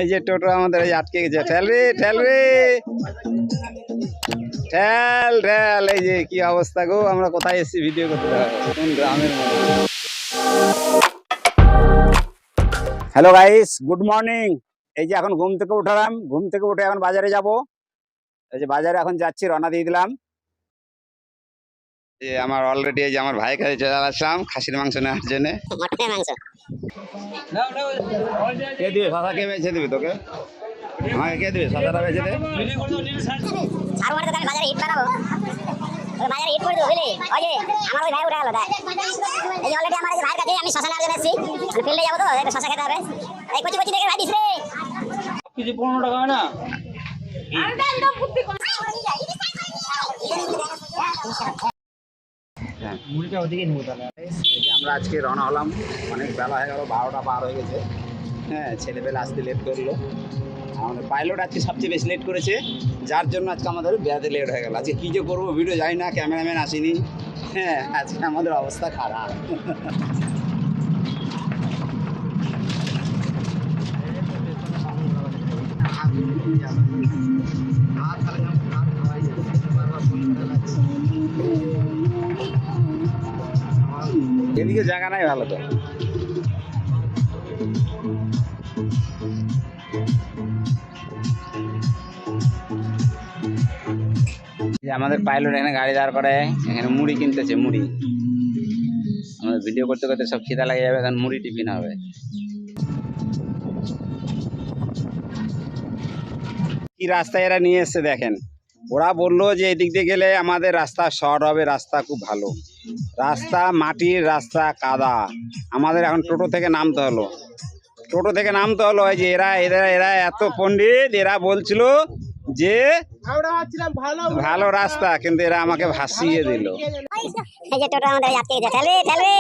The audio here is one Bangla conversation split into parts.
এই যে টোটো আমাদের এই আটকে গেছে, ঠেল রে ঠেল রে ঠেল ঠেল। এই যে কি অবস্থা গো, আমরা কোথায় এসেছি ভিডিও করতে হবে, কোন গ্রামের মধ্যে। Hello guys, good morning. এই যে এখন ঘুম থেকে উঠলাম, ঘুম থেকে উঠে এখন বাজারে যাব। এই যে বাজারে এখন যাচ্ছি, রওনা দিয়ে দিলাম। যে আমার অলরেডি এই যে আমার ভাইয়ের কাছে চলে আসলাম খাসির মাংস নেওয়ার জন্য। মটনের মাংস কে দিবে সাদা, কে বেছে দিবে তোকে? আমাকে কে দিবে সাদাটা বেছে দে। আর ওর দোকানে বাজারে হিট বানাবো, ওই বাজারে হিট করে দেবো বুঝলি। ওই যে আমার ওই ভাই উঠে গেল, দেখ এই যে অলরেডি আমার এই ভাইয়ের কাছে আমি শশা নেওয়ার জন্য এসেছি, ফিল্ডে যাবো তো একটু শশা খেতে হবে। এই কচি কচি দেখে ভাই দিস রে, কিছু 15 টাকা হয় না। মুড়িটা ওদিকে নিবো তাহলে। এই যে আমরা আজকে রওনা হলাম, অনেক বেলা হয়ে গেল, 12টা পার হয়ে গেছে। হ্যাঁ, ছেলেবেলা আসতে লেট করলো। আমাদের পাইলট আজকে সবচেয়ে বেশি লেট করেছে, যার জন্য আজকে আমাদের বেড়াতে লেট হয়ে গেল। আজকে কী যে করবো ভিডিও যাই না, ক্যামেরাম্যান আসেনি। হ্যাঁ, আজকে আমাদের অবস্থা খারাপ। এদিকে জায়গা নাই ভালো তো। আমাদের পাইলট এখানে গাড়ি দাঁড় করে, এখানে মুড়ি কিনতেছে। মুড়ি আমাদের ভিডিও করতে করতে সব খিদা লাগে যাবে, এখন মুড়ি টিফিন হবে। কি রাস্তায় এরা নিয়ে এসছে দেখেন। ওরা বললো যে এদিক দিয়ে গেলে আমাদের রাস্তা শর্ট হবে, রাস্তা খুব ভালো রাস্তা, মাটির রাস্তা, কাদা। আমাদের এখন টোটো থেকে নামতে হলো, টোটো থেকে নামতে হলো। এই যে এরা এরা এরা এত পণ্ডিত, এরা বলছিল যে ভালো রাস্তা, কিন্তু এরা আমাকে ভাসিয়ে দিল। এই যে টোটো আমাদের আটকে গেছে, ঠেল রে ঠেল রে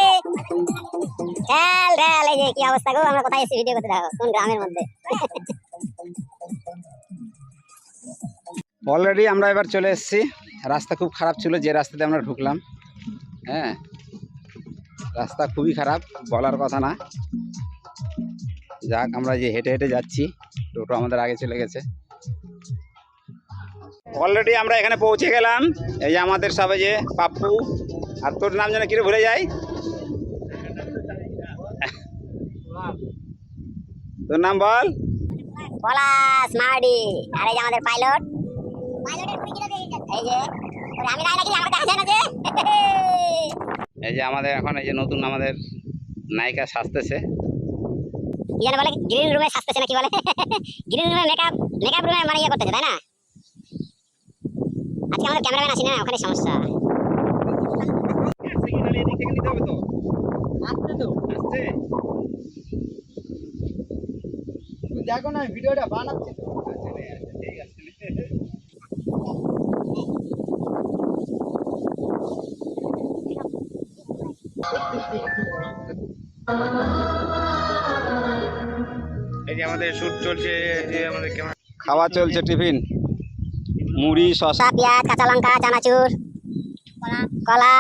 ঠেল ঠেল। এই যে কি অবস্থা গো, আমরা কোথায় এসেছি ভিডিও করতে দেখো, কোন গ্রামের মধ্যে। অলরেডি আমরা এবার চলে এসেছি। রাস্তা খুব খারাপ ছিল যে রাস্তাতে আমরা ঢুকলাম। হ্যাঁ, রাস্তা খুবই খারাপ, বলার কথা না। যাক, আমরা যে হেঁটে হেঁটে যাচ্ছি, টোটো আমাদের আগে চলে গেছে। অলরেডি আমরা এখানে পৌঁছে গেলাম। এই যে আমাদের সবাই, যে পাপ্পু, আর তোর নাম যেন কিরে ভুলে যাই, তোর নাম বল। পলাশ মার্ডি। আর এই যে আমাদের পাইলট, এই যে আমি নাই নাকি, আমার দেখা যায় না যে। এই যে আমাদের এখন এই যে নতুন আমাদের নায়িকা সাজতেছে, কি জানে বলে, গ্রিন রুমে সাজতেছে না কি বলে, গ্রিন রুমে মেকআপ রুমে মানে ইয়ে করতেছে, তাই না? আজকে আমাদের ক্যামেরাম্যান আসি না, ওখানে সমস্যা। দেখো না ভিডিওটা বানাচ্ছি তো। এই যে আমাদের শুট চলছে, যে আমাদের খাওয়া চলছে, টিফিন, মুড়ি, শসা, পেঁয়াজ, কাঁচা লঙ্কা, চানাচুর, কলা।